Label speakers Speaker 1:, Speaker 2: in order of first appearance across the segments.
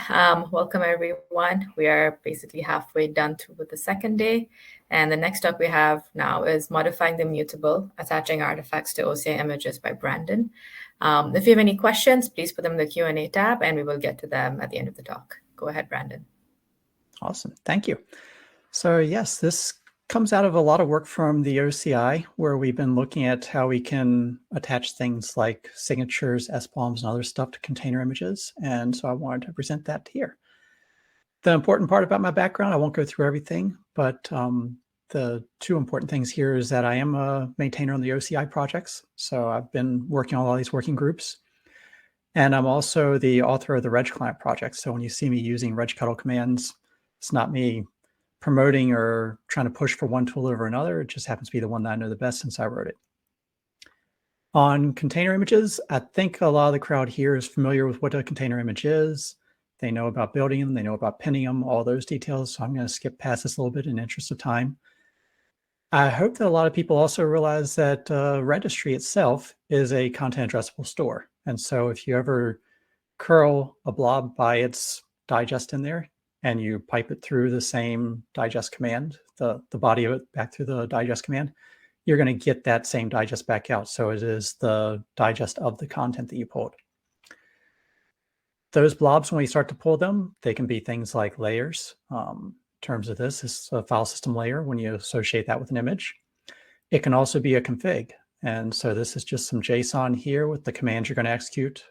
Speaker 1: Welcome everyone. We are basically halfway done with the second day. And the next talk we have now is Modifying the Immutable, Attaching Artifacts to OCI Images by Brandon. If you have any questions, please put them in the Q&A tab and we will get to them at the end of the talk. Go ahead, Brandon.
Speaker 2: Awesome, thank you. So yes, this comes out of a lot of work from the OCI, where we've been looking at how we can attach things like signatures, SBOMs, and other stuff to container images. And so I wanted to present that here. The important part about my background, I won't go through everything, but the two important things here is that I am a maintainer on the OCI projects. So I've been working on all these working groups. And I'm also the author of the Reg client project. So when you see me using regctl commands, it's not me promoting or trying to push for one tool over another. It just happens to be the one that I know the best since I wrote it. On container images, I think a lot of the crowd here is familiar with what a container image is. They know about building them, they know about pinning them, all those details. So I'm going to skip past this a little bit in the interest of time. I hope that a lot of people also realize that Registry itself is a content addressable store. And so if you ever curl a blob by its digest in there, and you pipe it through the same digest command, the body of it back through the digest command, you're going to get that same digest back out. So it is the digest of the content that you pulled. Those blobs, when we start to pull them, they can be things like layers. In terms of this, it's a file system layer when you associate that with an image. It can also be a config. And so this is just some JSON here with the commands you're going to execute.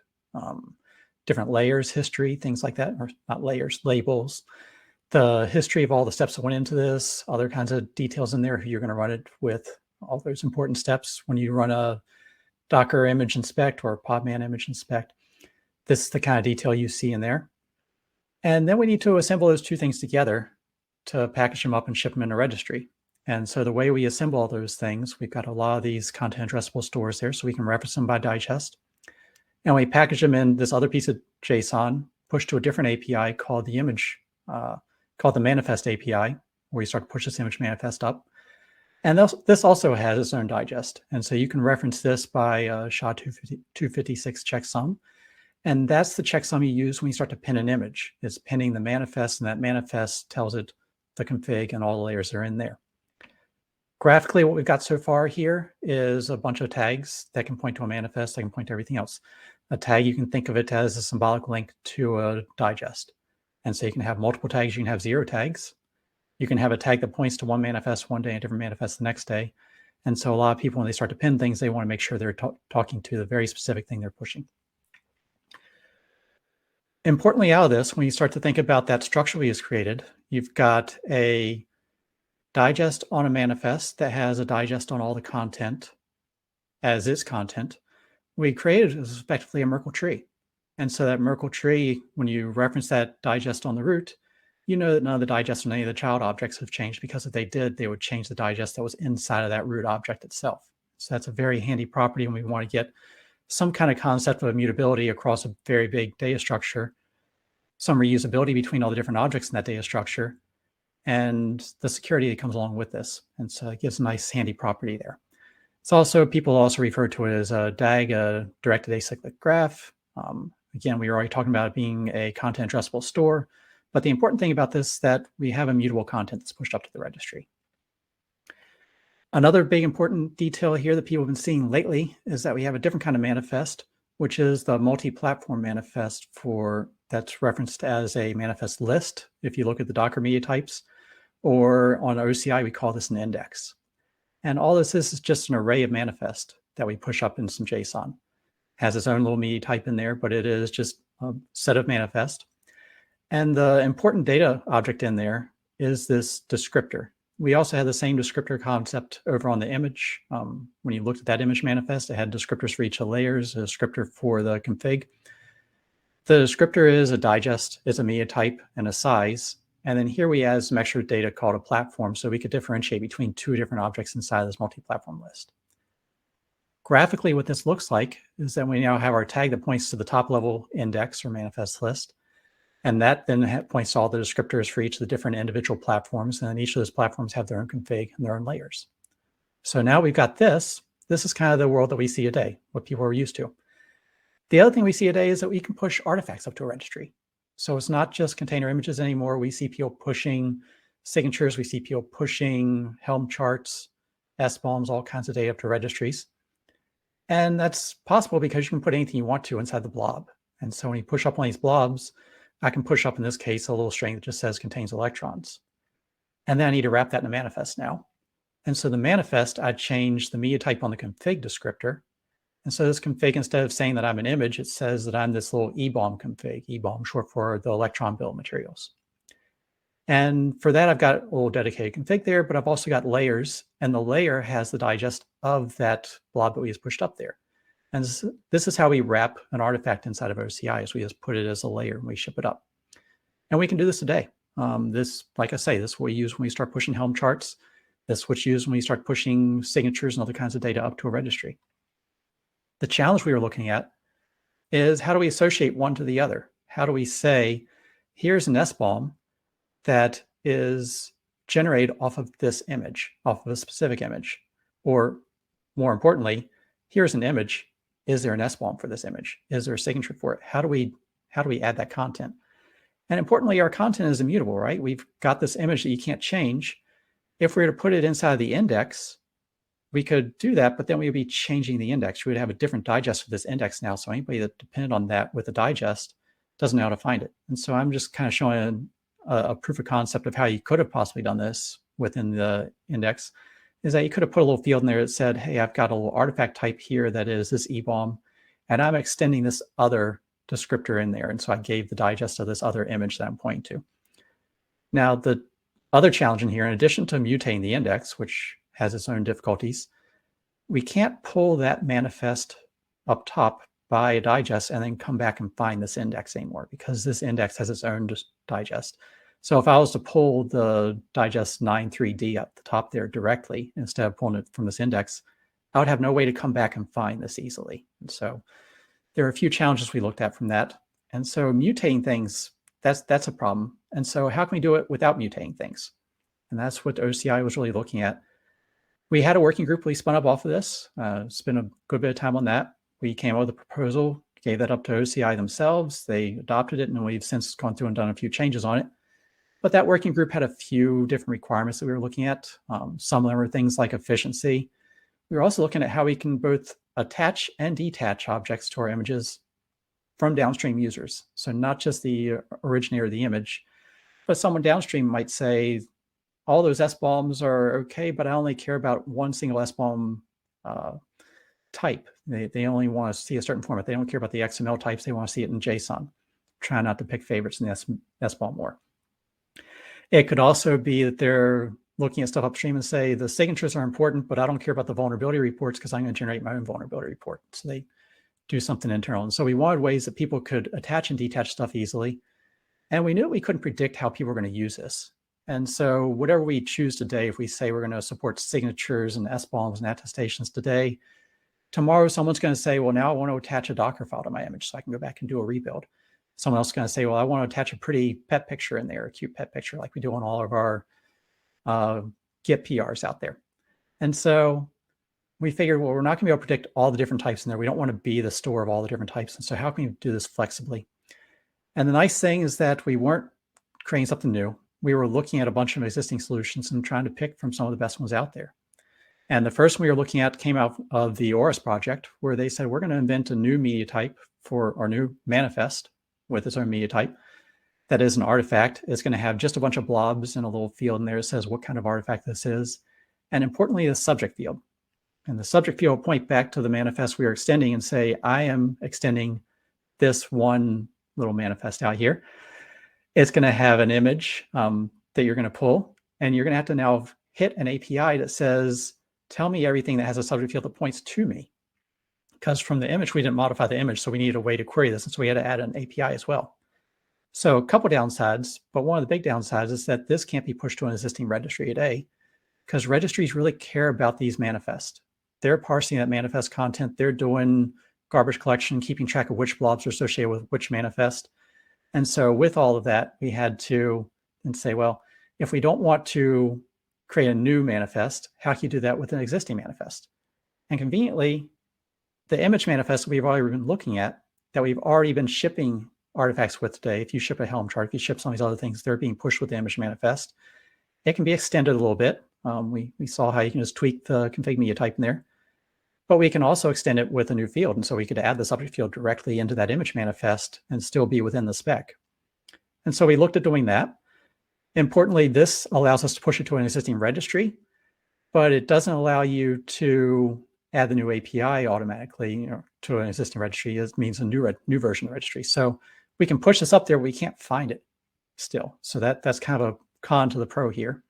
Speaker 2: Different layers, history, things like that, or not layers, labels, the history of all the steps that went into this, other kinds of details in there, who you're going to run it with, all those important steps when you run a Docker image inspect or a Podman image inspect. This is the kind of detail you see in there. And then we need to assemble those two things together to package them up and ship them in a registry. And so the way we assemble all those things, we've got a lot of these content addressable stores there, so we can reference them by digest. And we package them in this other piece of JSON, pushed to a different API called the image, called the manifest API, where you start to push this image manifest up. And this also has its own digest. And so you can reference this by SHA-256 checksum. And that's the checksum you use when you start to pin an image. It's pinning the manifest, and that manifest tells it the config and all the layers that are in there. Graphically, what we've got so far here is a bunch of tags that can point to a manifest, that can point to everything else. A tag, you can think of it as a symbolic link to a digest. And so you can have multiple tags, you can have 0 tags. You can have a tag that points to one manifest one day and a different manifest the next day. And so a lot of people, when they start to pin things, they want to make sure they're talking to the very specific thing they're pushing. Importantly, out of this, when you start to think about that structure we just created, you've got a digest on a manifest that has a digest on all the content as its content. We created is effectively a Merkle tree. And so that Merkle tree, when you reference that digest on the root, you know that none of the digest on any of the child objects have changed, because if they did, they would change the digest that was inside of that root object itself. So that's a very handy property when we want to get some kind of concept of immutability across a very big data structure, some reusability between all the different objects in that data structure, and the security that comes along with this. And so it gives a nice handy property there. It's also, people also refer to it as a DAG, a directed acyclic graph. Again, we were already talking about it being a content addressable store, but the important thing about this is that we have immutable content that's pushed up to the registry. Another big important detail here that people have been seeing lately is that we have a different kind of manifest, which is the multi-platform manifest that's referenced as a manifest list, if you look at the Docker media types, or on OCI, we call this an index. And all this is just an array of manifest that we push up in some JSON. Has its own little media type in there, but it is just a set of manifest. And the important data object in there is this descriptor. We also had the same descriptor concept over on the image. When you looked at that image manifest, it had descriptors for each of the layers, a descriptor for the config. The descriptor is a digest, it's a media type, and a size. And then here we add some extra data called a platform, so we could differentiate between two different objects inside of this multi-platform list. Graphically, what this looks like is that we now have our tag that points to the top level index or manifest list. And that then points to all the descriptors for each of the different individual platforms. And then each of those platforms have their own config and their own layers. So now we've got this. This is kind of the world that we see today, what people are used to. The other thing we see today is that we can push artifacts up to a registry. So it's not just container images anymore. We see people pushing signatures. We see people pushing Helm charts, SBOMs, all kinds of data up to registries. And that's possible because you can put anything you want to inside the blob. And so when you push up one of these blobs, I can push up, in this case, a little string that just says contains electrons. And then I need to wrap that in a manifest now. And so the manifest, I change the media type on the config descriptor. And so this config, instead of saying that I'm an image, it says that I'm this little EBOM config, EBOM short for the electron bill of materials. And for that, I've got a little dedicated config there, but I've also got layers, and the layer has the digest of that blob that we just pushed up there. And this is how we wrap an artifact inside of OCI, is we just put it as a layer and we ship it up. And we can do this today. This, like I say, this is what we use when we start pushing Helm charts. This is what's used when we start pushing signatures and other kinds of data up to a registry. The challenge we were looking at is, how do we associate one to the other? How do we say, here's an SBOM that is generated off of this image, off of a specific image? Or more importantly, here's an image. Is there an SBOM for this image? Is there a signature for it? How do we add that content? And importantly, our content is immutable, right? We've got this image that you can't change. If we were to put it inside the index, we could do that, but then we would be changing the index. We would have a different digest for this index now. So anybody that depended on that with a digest doesn't know how to find it. And so I'm just kind of showing a proof of concept of how you could have possibly done this within the index, is that you could have put a little field in there that said, hey, I've got a little artifact type here that is this EBOM, and I'm extending this other descriptor in there. And so I gave the digest of this other image that I'm pointing to. Now, the other challenge in here, in addition to mutating the index, which has its own difficulties, we can't pull that manifest up top by a digest and then come back and find this index anymore, because this index has its own digest. So if I was to pull the digest 9.3D up the top there directly, instead of pulling it from this index, I would have no way to come back and find this easily. And so there are a few challenges we looked at from that. And so mutating things, that's a problem. And so how can we do it without mutating things? And that's what OCI was really looking at. We had a working group we spun up off of this, spent a good bit of time on that. We came up with a proposal, gave that up to OCI themselves. They adopted it, and we've since gone through and done a few changes on it. But that working group had a few different requirements that we were looking at. Some of them were things like efficiency. We were also looking at how we can both attach and detach objects to our images from downstream users. So not just the originator of the image, but someone downstream might say, all those SBOMs are okay, but I only care about one single SBOM type. They only want to see a certain format. They don't care about the XML types. They want to see it in JSON. Try not to pick favorites in the SBOM more. It could also be that they're looking at stuff upstream and say, the signatures are important, but I don't care about the vulnerability reports because I'm going to generate my own vulnerability report. So they do something internal. And so we wanted ways that people could attach and detach stuff easily. And we knew we couldn't predict how people were going to use this. And so whatever we choose today, if we say we're going to support signatures and SBOMs and attestations today, tomorrow someone's going to say, well, now I want to attach a Docker file to my image so I can go back and do a rebuild. Someone else is going to say, well, I want to attach a pretty pet picture in there, a cute pet picture like we do on all of our Git PRs out there. And so we figured, well, we're not going to be able to predict all the different types in there. We don't want to be the store of all the different types. And so how can we do this flexibly? And the nice thing is that we weren't creating something new. We were looking at a bunch of existing solutions and trying to pick from some of the best ones out there. And the first one we were looking at came out of the ORIS project, where they said, we're going to invent a new media type for our new manifest with its own media type. That is an artifact. It's going to have just a bunch of blobs and a little field in there that says what kind of artifact this is. And importantly, the subject field. And the subject field will point back to the manifest we are extending and say, I am extending this one little manifest out here. It's going to have an image that you're going to pull, and you're going to have to now hit an API that says, tell me everything that has a subject field that points to me. Because from the image, we didn't modify the image, so we needed a way to query this. And so we had to add an API as well. So a couple downsides, but one of the big downsides is that this can't be pushed to an existing registry today, because registries really care about these manifests. They're parsing that manifest content. They're doing garbage collection, keeping track of which blobs are associated with which manifest. And so with all of that, we had to say, well, if we don't want to create a new manifest, how can you do that with an existing manifest? And conveniently, the image manifest we've already been looking at, that we've already been shipping artifacts with today, if you ship a Helm chart, if you ship some of these other things, they're being pushed with the image manifest. It can be extended a little bit. We saw how you can just tweak the config media type in there. But we can also extend it with a new field. And so we could add the subject field directly into that image manifest and still be within the spec. And so we looked at doing that. Importantly, this allows us to push it to an existing registry, but it doesn't allow you to add the new API automatically, to an existing registry. It means a new version of the registry. So we can push this up there, but we can't find it still. So that's kind of a con to the pro here.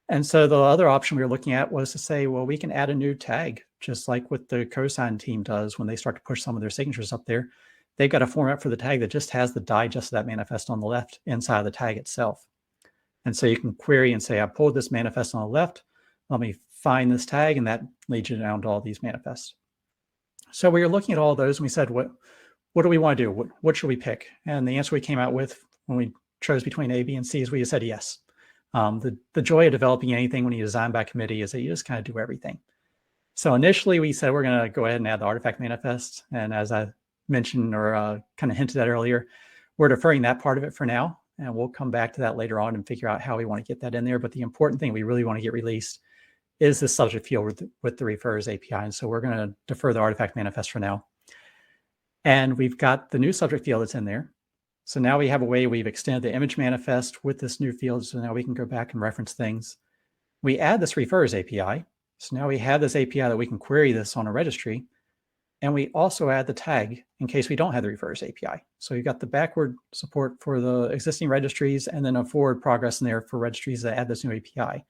Speaker 2: And so the other option we were looking at was to say, well, we can add a new tag, just like what the cosign team does when they start to push some of their signatures up there. They've got a format for the tag that just has the digest of that manifest on the left inside of the tag itself. And so you can query and say, I pulled this manifest on the left. Let me find this tag, and that leads you down to all these manifests. So we were looking at all those, and we said, what do we want to do? What should we pick? And the answer we came out with when we chose between A, B, and C is we just said yes. The joy of developing anything when you design by committee is that you just kind of do everything. So initially we said we're going to go ahead and add the artifact manifest. And as I mentioned or kind of hinted at earlier, we're deferring that part of it for now. And we'll come back to that later on and figure out how we want to get that in there. But the important thing we really want to get released is the subject field with the refers API. And so we're going to defer the artifact manifest for now. And we've got the new subject field that's in there. So now we have a way we've extended the image manifest with this new field. So now we can go back and reference things. We add this refers API. So now we have this API that we can query this on a registry. And we also add the tag in case we don't have the refers API. So you've got the backward support for the existing registries and then a forward progress in there for registries that add this new API.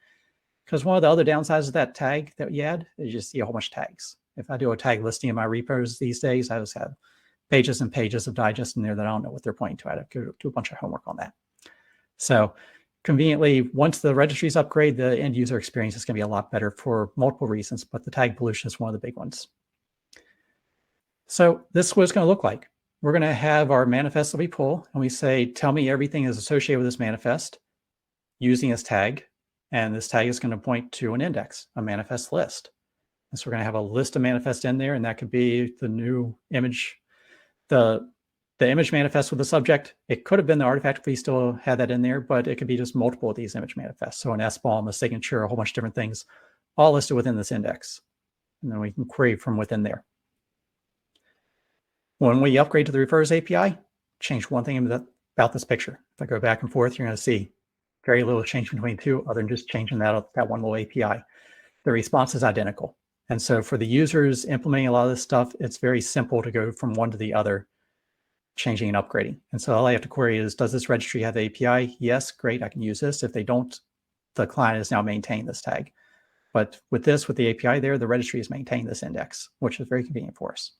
Speaker 2: Because one of the other downsides of that tag that you add is you just see a whole bunch of tags. If I do a tag listing in my repos these days, I just have pages and pages of digest in there that I don't know what they're pointing to. I have to do a bunch of homework on that. So conveniently, once the registries upgrade, the end user experience is going to be a lot better for multiple reasons, but the tag pollution is one of the big ones. So this is what it's going to look like. We're going to have our manifest that we pull, and we say, tell me everything is associated with this manifest using this tag. And this tag is going to point to an index, a manifest list. And so we're going to have a list of manifests in there, and that could be the new image, the image manifest with the subject. It could have been the artifact if we still had that in there, but it could be just multiple of these image manifests. So an SBOM, a signature, a whole bunch of different things, all listed within this index. And then we can query from within there. When we upgrade to the refers API, change one thing about this picture. If I go back and forth, you're going to see very little change between the two other than just changing that one little API. The response is identical. And so for the users implementing a lot of this stuff, it's very simple to go from one to the other, changing and upgrading. And so all I have to query is, does this registry have the API? Yes, great, I can use this. If they don't, the client is now maintaining this tag. But with this, with the API there, the registry is maintaining this index, which is very convenient for us.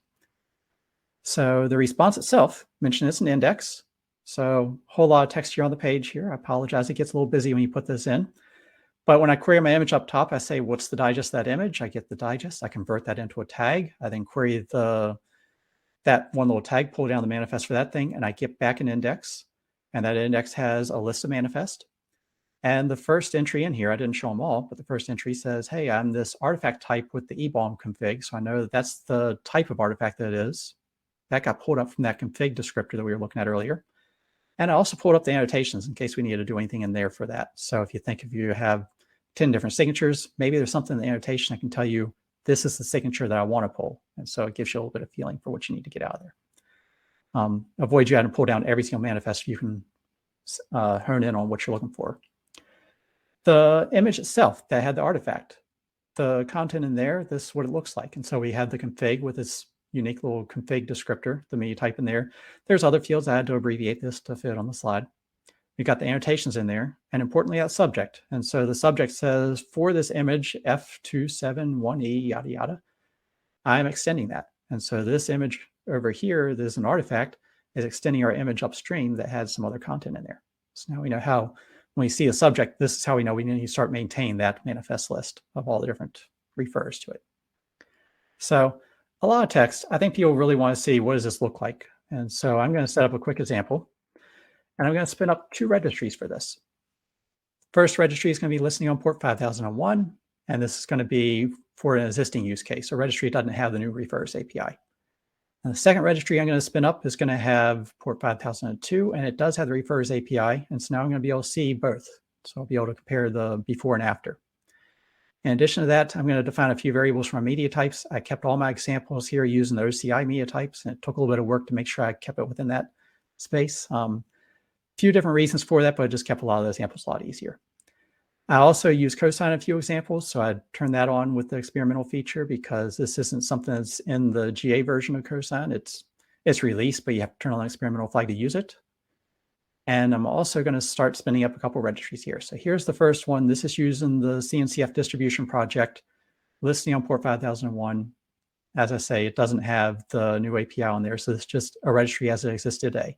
Speaker 2: So the response itself, mentioned it's an index. So a whole lot of text here on the page here. I apologize, it gets a little busy when you put this in. But when I query my image up top, I say, what's the digest of that image? I get the digest. I convert that into a tag. I then query that one little tag, pull down the manifest for that thing, and I get back an index. And that index has a list of manifest. And the first entry in here, I didn't show them all, but the first entry says, hey, I'm this artifact type with the SBOM config. So I know that that's the type of artifact that it is. That got pulled up from that config descriptor that we were looking at earlier. And I also pulled up the annotations in case we need to do anything in there for that. So if you have 10 different signatures, maybe there's something in the annotation that can tell you this is the signature that I want to pull. And so it gives you a little bit of feeling for what you need to get out of there. Avoid you having to pull down every single manifest. You can hone in on what you're looking for. The image itself that had the artifact, the content in there, this is what it looks like. And so we had the config with this unique little config descriptor, the media type in there. There's other fields. I had to abbreviate this to fit on the slide. We've got the annotations in there, and importantly, that subject. And so the subject says, for this image, F271E, yada, yada, I'm extending that. And so this image over here, there's an artifact, is extending our image upstream that has some other content in there. So now we know how, when we see a subject, this is how we know we need to start maintaining that manifest list of all the different refers to it. So a lot of text. I think people really want to see, what does this look like? And so I'm going to set up a quick example. And I'm going to spin up two registries for this. First registry is going to be listening on port 5001. And this is going to be for an existing use case. A registry doesn't have the new refers API. And the second registry I'm going to spin up is going to have port 5002, and it does have the refers API. And so now I'm going to be able to see both. So I'll be able to compare the before and after. In addition to that, I'm going to define a few variables for my media types. I kept all my examples here using the OCI media types, and it took a little bit of work to make sure I kept it within that space. Few different reasons for that, but it just kept a lot of those examples a lot easier. I also use cosine in a few examples, so I turned that on with the experimental feature because this isn't something that's in the GA version of cosine. It's released, but you have to turn on the experimental flag to use it. And I'm also going to start spinning up a couple registries here. So here's the first one. This is using the CNCF distribution project, listing on port 5001. As I say, it doesn't have the new API on there, so it's just a registry as it exists today.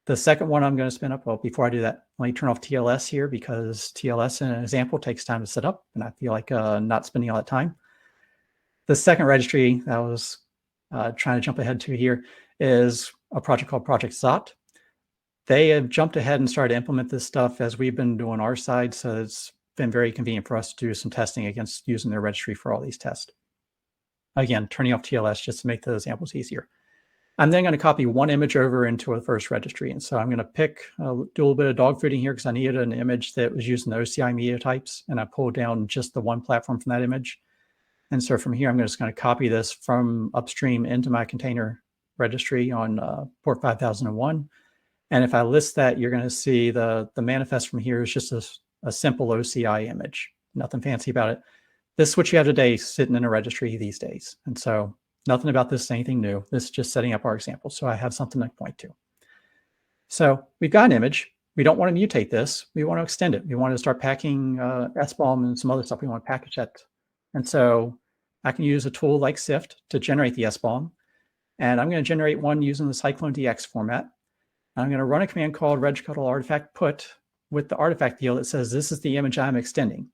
Speaker 2: The second one I'm going to spin up, well, before I do that, let me turn off TLS here because TLS in an example takes time to set up, and I feel like not spending all that time. The second registry that I was trying to jump ahead to here is a project called Project Zot. They have jumped ahead and started to implement this stuff as we've been doing our side, so it's been very convenient for us to do some testing against using their registry for all these tests. Again, turning off TLS just to make the examples easier. I'm then going to copy one image over into a first registry. And so I'm going to do a little bit of dogfooding here because I needed an image that was using the OCI media types. And I pulled down just the one platform from that image. And so from here, I'm just going to copy this from upstream into my container registry on port 5001. And if I list that, you're going to see the manifest from here is just a simple OCI image. Nothing fancy about it. This is what you have today sitting in a registry these days. And so nothing about this is anything new. This is just setting up our example. So I have something to point to. So we've got an image. We don't want to mutate this. We want to extend it. We want to start packing SBOM and some other stuff. We want to package that. And so I can use a tool like Sift to generate the SBOM. And I'm going to generate one using the CycloneDX format. I'm going to run a command called regctl artifact put with the artifact field that says this is the image I'm extending.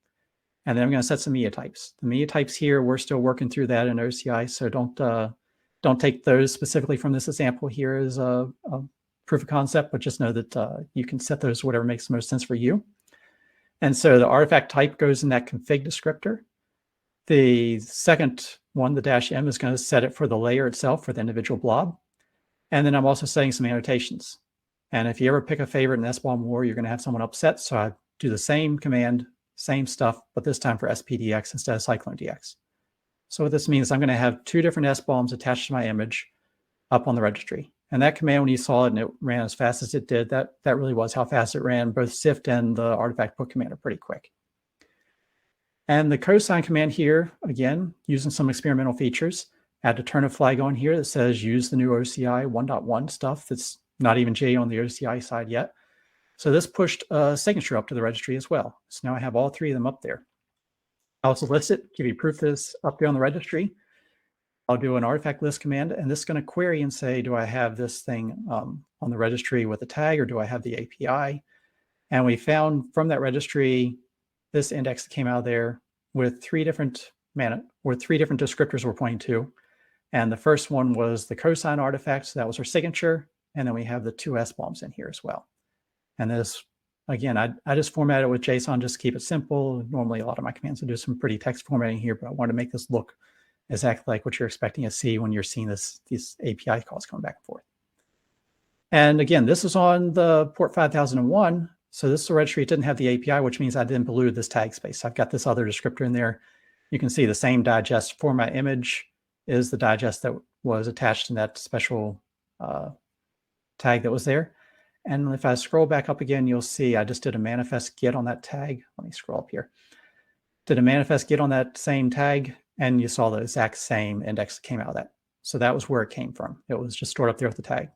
Speaker 2: And then I'm going to set some media types. The media types here, we're still working through that in OCI, so don't take those specifically from this example here as a proof of concept, but just know that you can set those whatever makes the most sense for you. And so the artifact type goes in that config descriptor. The second one, the -m, is going to set it for the layer itself for the individual blob. And then I'm also setting some annotations. And if you ever pick a favorite in SBOM war, you're going to have someone upset. So I do the same command, same stuff, but this time for SPDX instead of CycloneDX. So what this means, I'm going to have two different SBOMs attached to my image up on the registry. And that command, when you saw it and it ran as fast as it did, that really was how fast it ran. Both Sift and the artifact put command are pretty quick. And the cosine command here, again, using some experimental features, I had to turn a flag on here that says use the new OCI 1.1 stuff that's not even J on the OCI side yet. So this pushed a signature up to the registry as well. So now I have all three of them up there. I'll also list it, give you proof that it's up there on the registry. I'll do an artifact list command, and this is going to query and say, do I have this thing on the registry with a tag, or do I have the API? And we found from that registry this index that came out of there with three different descriptors we're pointing to. And the first one was the cosine artifact, so that was our signature. And then we have the two SBOMs in here as well. And this, again, I just formatted it with JSON just to keep it simple. Normally, a lot of my commands will do some pretty text formatting here, but I wanted to make this look exactly like what you're expecting to see when you're seeing these API calls coming back and forth. And again, this is on the port 5001. So this is a registry. It didn't have the API, which means I didn't polluted this tag space. I've got this other descriptor in there. You can see the same digest format image is the digest that was attached in that special tag that was there. And if I scroll back up again, you'll see I just did a manifest get on that tag. Let me scroll up here. Did a manifest get on that same tag, and you saw the exact same index that came out of that. So that was where it came from. It was just stored up there with the tag.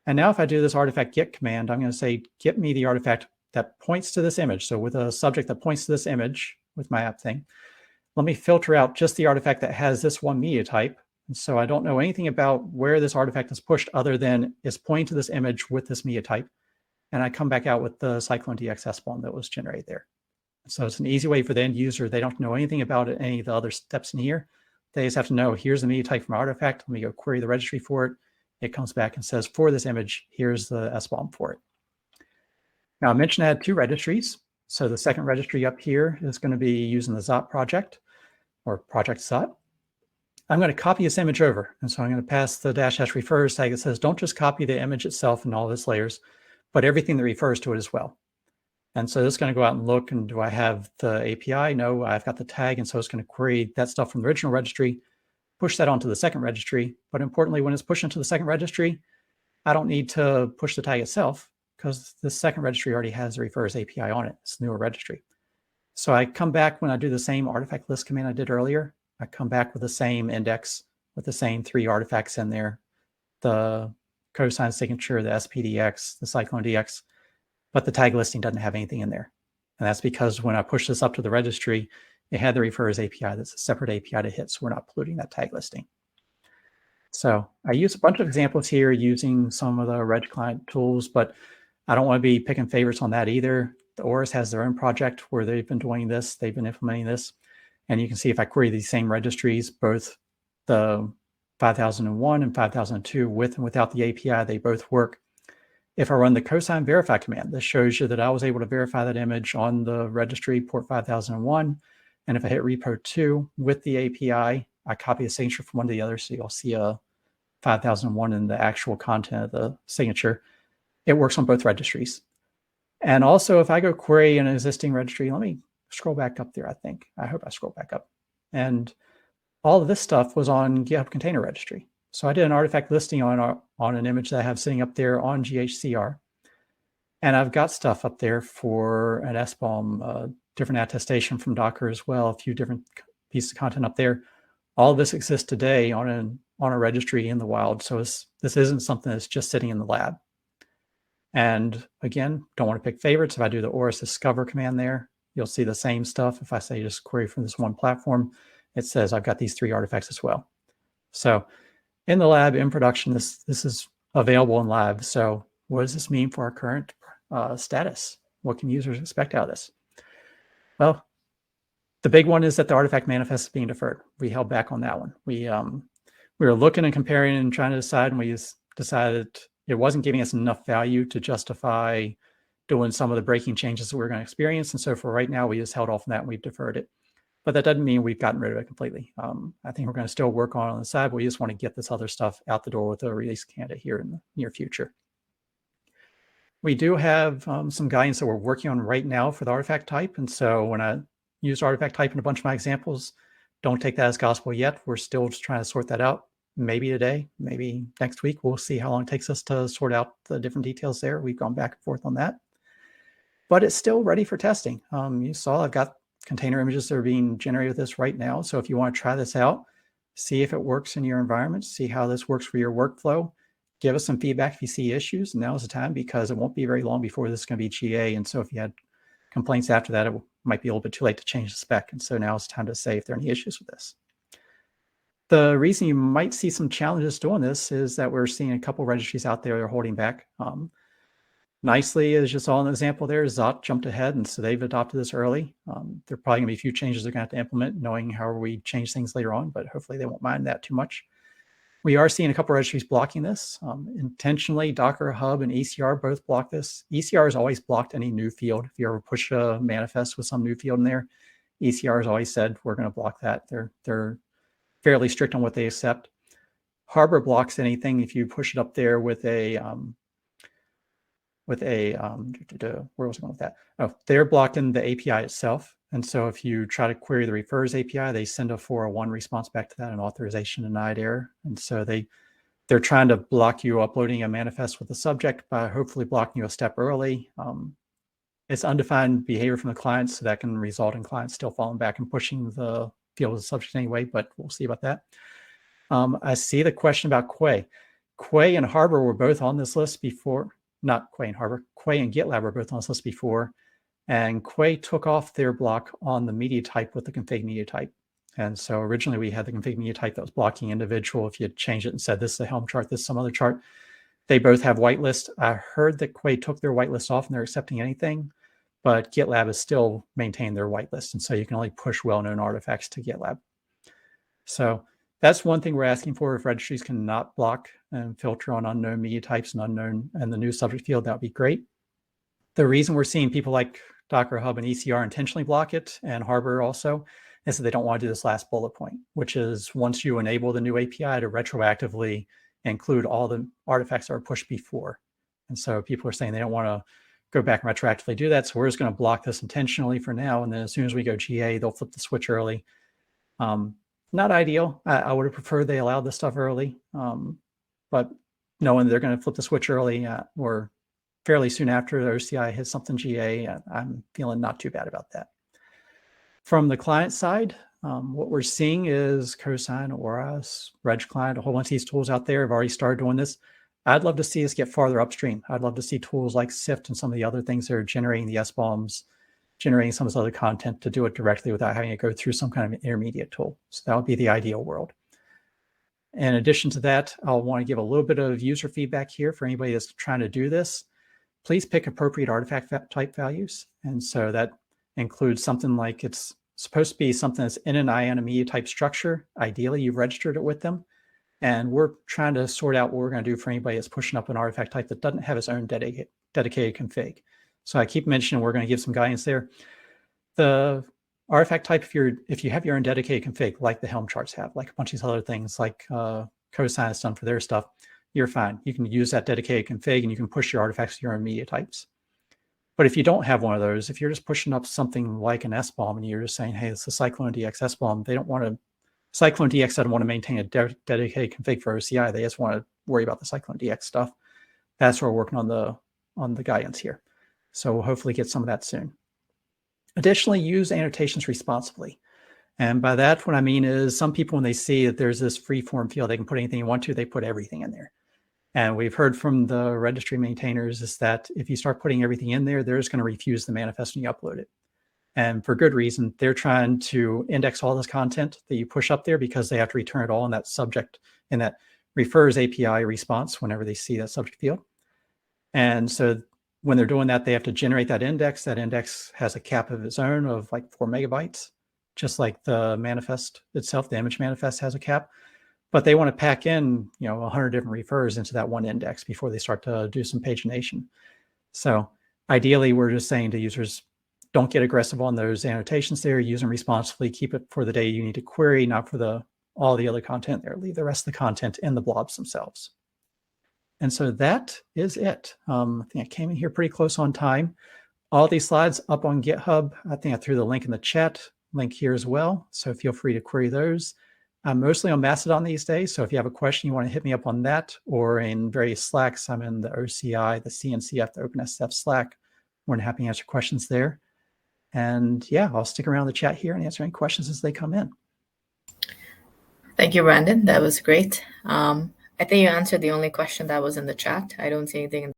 Speaker 2: And now if I do this artifact get command, I'm going to say, get me the artifact that points to this image. So with a subject that points to this image with my app thing, let me filter out just the artifact that has this one media type. And so I don't know anything about where this artifact is pushed other than it's pointing to this image with this media type. And I come back out with the CycloneDX SBOM that was generated there. So it's an easy way for the end user. They don't know anything about it, any of the other steps in here. They just have to know, here's the media type from artifact. Let me go query the registry for it. It comes back and says, for this image, here's the SBOM for it. Now I mentioned I had two registries. So the second registry up here is going to be using the Zot project or Project Zot. I'm going to copy this image over. And so I'm going to pass the -- refers tag that says, don't just copy the image itself and all of its layers, but everything that refers to it as well. And so it's going to go out and look, and do I have the API? No, I've got the tag. And so it's going to query that stuff from the original registry, push that onto the second registry. But importantly, when it's pushed into the second registry, I don't need to push the tag itself because the second registry already has the refers API on it. It's a newer registry. So I come back when I do the same artifact list command I did earlier. I come back with the same index with the same 3 artifacts in there, the cosine signature, the SPDX, the cyclone DX, but the tag listing doesn't have anything in there. And that's because when I push this up to the registry, it had the refers API. That's a separate API to hit, so we're not polluting that tag listing. So I use a bunch of examples here using some of the reg client tools, but I don't want to be picking favorites on that either. The ORIS has their own project where they've been doing this. They've been implementing this. And you can see if I query these same registries, both the 5001 and 5002 with and without the API, they both work. If I run the cosine verify command, this shows you that I was able to verify that image on the registry port 5001. And if I hit repo 2 with the API, I copy a signature from one to the other. So you'll see a 5001 in the actual content of the signature. It works on both registries. And also, if I go query an existing registry, let me scroll back up there, I think. I hope I scroll back up. And all of this stuff was on GitHub Container Registry. So I did an artifact listing on an image that I have sitting up there on GHCR. And I've got stuff up there for an SBOM, different attestation from Docker as well, a few different pieces of content up there. All of this exists today on a registry in the wild. So this isn't something that's just sitting in the lab. And again, don't want to pick favorites. If I do the ORIS discover command there, you'll see the same stuff. If I say just query from this one platform, it says I've got these 3 artifacts as well. So in the lab, in production, this is available in live. So what does this mean for our current status? What can users expect out of this? Well, the big one is that the artifact manifest is being deferred. We held back on that one. We were looking and comparing and trying to decide, and we decided it wasn't giving us enough value to justify doing some of the breaking changes that we're going to experience. And so for right now, we just held off on that and we've deferred it. But that doesn't mean we've gotten rid of it completely. I think we're going to still work on the side, but we just want to get this other stuff out the door with a release candidate here in the near future. We do have some guidance that we're working on right now for the artifact type. And so when I used artifact type in a bunch of my examples, don't take that as gospel yet. We're still just trying to sort that out. Maybe today, maybe next week. We'll see how long it takes us to sort out the different details there. We've gone back and forth on that. But it's still ready for testing. You saw I've got container images that are being generated with this right now. So if you want to try this out, see if it works in your environment, see how this works for your workflow. Give us some feedback if you see issues. And now is the time, because it won't be very long before this is going to be GA. And so if you had complaints after that, it might be a little bit too late to change the spec. And so now is the time to say if there are any issues with this. The reason you might see some challenges doing this is that we're seeing a couple registries out there that are holding back. Nicely, as you saw in the example there, Zot jumped ahead, and so they've adopted this early. There are probably going to be a few changes they're going to have to implement, knowing how we change things later on, but hopefully they won't mind that too much. We are seeing a couple registries blocking this. Intentionally, Docker Hub and ECR both block this. ECR has always blocked any new field. If you ever push a manifest with some new field in there, ECR has always said, we're going to block that. They're fairly strict on what they accept. Harbor blocks anything if you push it up there with a where was I going with that? Oh, they're blocking the API itself. And so if you try to query the refers API, they send a 401 response back to that, an authorization denied error. And so they're trying to block you uploading a manifest with the subject by hopefully blocking you a step early. It's undefined behavior from the client, so that can result in clients still falling back and pushing the field as a subject anyway, but we'll see about that. I see the question about Quay. Quay and Harbor were both on this list before. Not Quay and Harbor. Quay and GitLab were both on this list before. And Quay took off their block on the media type with the config media type. And so originally we had the config media type that was blocking individual. If you had changed it and said this is a Helm chart, this is some other chart, they both have whitelist. I heard that Quay took their whitelist off and they're accepting anything, but GitLab has still maintained their whitelist. And so you can only push well-known artifacts to GitLab. So that's one thing we're asking for. If registries cannot block and filter on unknown media types and unknown and the new subject field, that would be great. The reason we're seeing people like Docker Hub and ECR intentionally block it, and Harbor also, is that they don't want to do this last bullet point, which is once you enable the new API to retroactively include all the artifacts that are pushed before. And so people are saying they don't want to go back and retroactively do that. So we're just going to block this intentionally for now. And then as soon as we go GA, they'll flip the switch early. Not ideal. I would have preferred they allowed this stuff early. But knowing they're going to flip the switch early or fairly soon after the OCI hits something GA, I'm feeling not too bad about that. From the client side, what we're seeing is Cosign, Auras, Reg Client, a whole bunch of these tools out there have already started doing this. I'd love to see us get farther upstream. I'd love to see tools like Sift and some of the other things that are generating the SBOMs, generating some of this other content to do it directly without having to go through some kind of intermediate tool. So that would be the ideal world. In addition to that, I'll want to give a little bit of user feedback here for anybody that's trying to do this. Please pick appropriate artifact type values. And so that includes something like it's supposed to be something that's in an IANA media type structure. Ideally, you've registered it with them. And we're trying to sort out what we're going to do for anybody that's pushing up an artifact type that doesn't have its own dedicated config. So I keep mentioning we're going to give some guidance there. The artifact type, if you have your own dedicated config, like the Helm charts have, like a bunch of these other things, like Cosign has done for their stuff, you're fine. You can use that dedicated config and you can push your artifacts to your own media types. But if you don't have one of those, if you're just pushing up something like an SBOM and you're just saying, hey, it's a Cyclone DX SBOM, they don't want to, Cyclone DX doesn't want to maintain a dedicated config for OCI. They just want to worry about the Cyclone DX stuff. That's where we're working on the guidance here. So we'll hopefully get some of that soon. Additionally, use annotations responsibly. And by that, what I mean is some people, when they see that there's this free form field, they can put anything you want to, they put everything in there. And we've heard from the registry maintainers is that if you start putting everything in there, they're just going to refuse the manifest when you upload it. And for good reason. They're trying to index all this content that you push up there because they have to return it all in that subject, in that refers API response whenever they see that subject field. And so when they're doing that, they have to generate that index. That index has a cap of its own of like 4 megabytes, just like the manifest itself, the image manifest has a cap. But they want to pack in, 100 different refers into that one index before they start to do some pagination. So ideally, we're just saying to users, don't get aggressive on those annotations there. Use them responsibly. Keep it for the day you need to query, not for all the other content there. Leave the rest of the content in the blobs themselves. And so that is it. I think I came in here pretty close on time. All these slides up on GitHub. I think I threw the link in the chat, link here as well. So feel free to query those. I'm mostly on Mastodon these days. So if you have a question, you want to hit me up on that or in various Slacks. I'm in the OCI, the CNCF, the OpenSF Slack. More than happy to answer questions there. And yeah, I'll stick around the chat here and answer any questions as they come in.
Speaker 1: Thank you, Brandon. That was great. I think you answered the only question that was in the chat. I don't see anything in